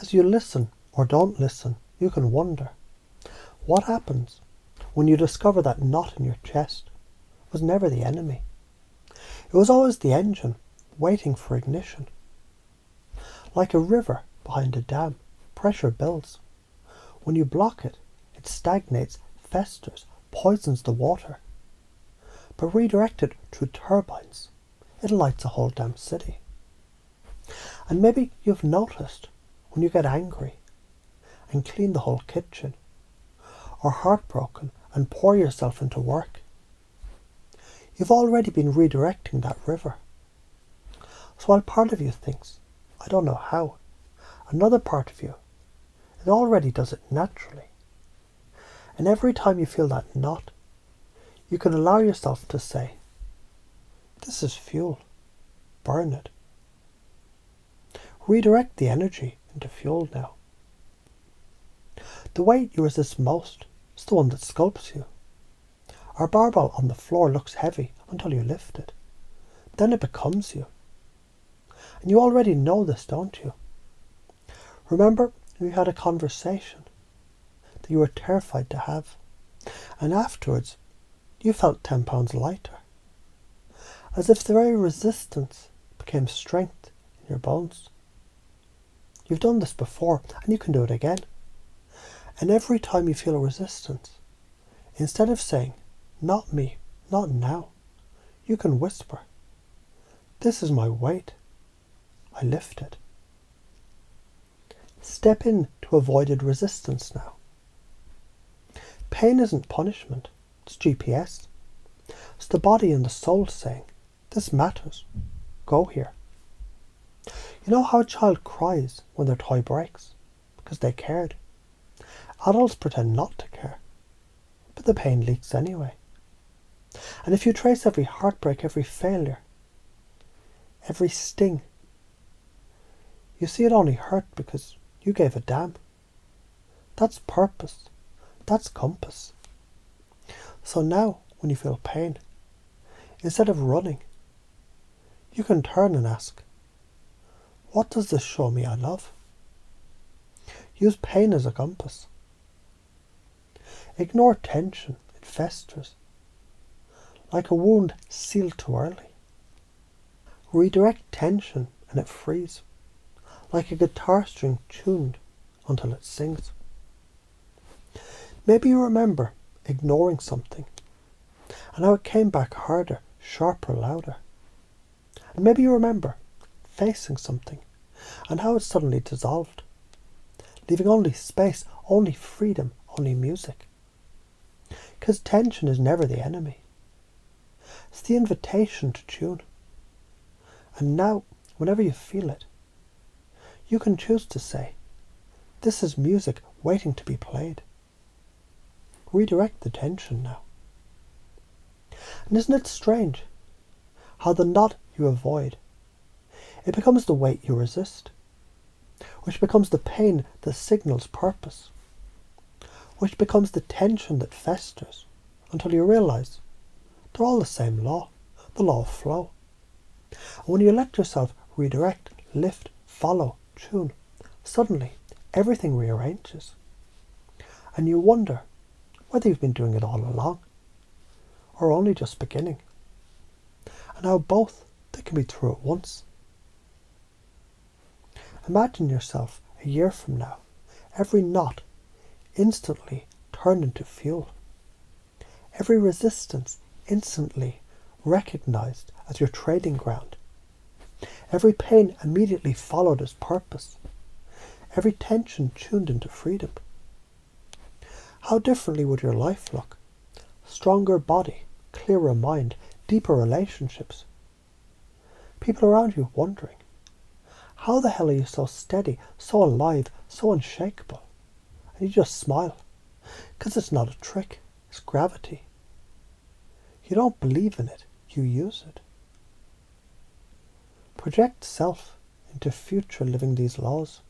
As you listen or don't listen, you can wonder, what happens when you discover that knot in your chest was never the enemy? It was always the engine waiting for ignition. Like a river behind a dam, pressure builds. When you block it, it stagnates, festers, poisons the water. But redirected through turbines, it lights a whole damn city. And maybe you've noticed when you get angry and clean the whole kitchen, or heartbroken and pour yourself into work, you've already been redirecting that river. So while part of you thinks, I don't know how, another part of you, it already does it naturally. And every time you feel that knot, you can allow yourself to say, this is fuel, burn it. Redirect the energy into fuel now. The weight you resist most is the one that sculpts you. Our barbell on the floor looks heavy until you lift it. Then it becomes you. And you already know this, don't you? Remember, we had a conversation that you were terrified to have. And afterwards, you felt 10 pounds lighter. As if the very resistance became strength in your bones. You've done this before, and you can do it again. And every time you feel a resistance, instead of saying, not me, not now, you can whisper, this is my weight. I lift it. Step in to avoided resistance now. Pain isn't punishment, it's GPS. It's the body and the soul saying, this matters, go here. You know how a child cries when their toy breaks? Because they cared. Adults pretend not to care, but the pain leaks anyway. And if you trace every heartbreak, every failure, every sting, you see it only hurt because you gave a damn. That's purpose. That's compass. So now, when you feel pain, instead of running, you can turn and ask, what does this show me I love? Use pain as a compass. Ignore tension, it festers. Like a wound sealed too early. Redirect tension and it frees. Like a guitar string tuned until it sings. Maybe you remember ignoring something and how it came back harder, sharper, louder. And maybe you remember facing something and how it suddenly dissolved, leaving only space, only freedom, only music. Because tension is never the enemy. It's the invitation to tune. And now, whenever you feel it, you can choose to say, this is music waiting to be played. Redirect the tension now. And isn't it strange how the knot you avoid, it becomes the weight you resist, which becomes the pain that signals purpose, which becomes the tension that festers until you realize they're all the same law, the law of flow. And when you let yourself redirect, lift, follow, tune, suddenly everything rearranges. And you wonder whether you've been doing it all along or only just beginning. And how both they can be true at once. Imagine yourself a year from now, every knot instantly turned into fuel. Every resistance instantly recognized as your trading ground. Every pain immediately followed as purpose. Every tension tuned into freedom. How differently would your life look? Stronger body, clearer mind, deeper relationships. People around you wondering, how the hell are you so steady, so alive, so unshakable? And you just smile, because it's not a trick, it's gravity. You don't believe in it, you use it. Project self into future living these laws.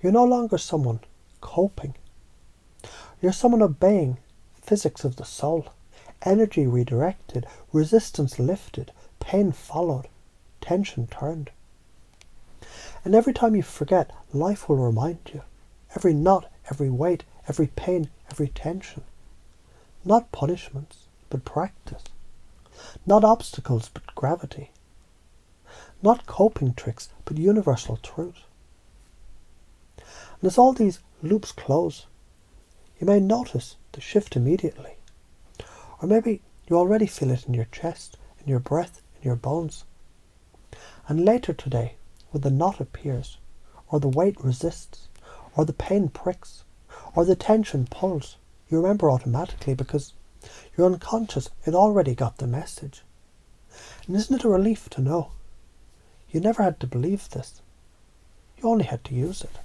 You're no longer someone coping. You're someone obeying physics of the soul, energy redirected, resistance lifted, pain followed, tension turned. And every time you forget, life will remind you. Every knot, every weight, every pain, every tension. Not punishments, but practice. Not obstacles, but gravity. Not coping tricks, but universal truth. And as all these loops close, you may notice the shift immediately. Or maybe you already feel it in your chest, in your breath, in your bones. And later today, when the knot appears, or the weight resists, or the pain pricks, or the tension pulls, you remember automatically because your unconscious had already got the message. And isn't it a relief to know? You never had to believe this. You only had to use it.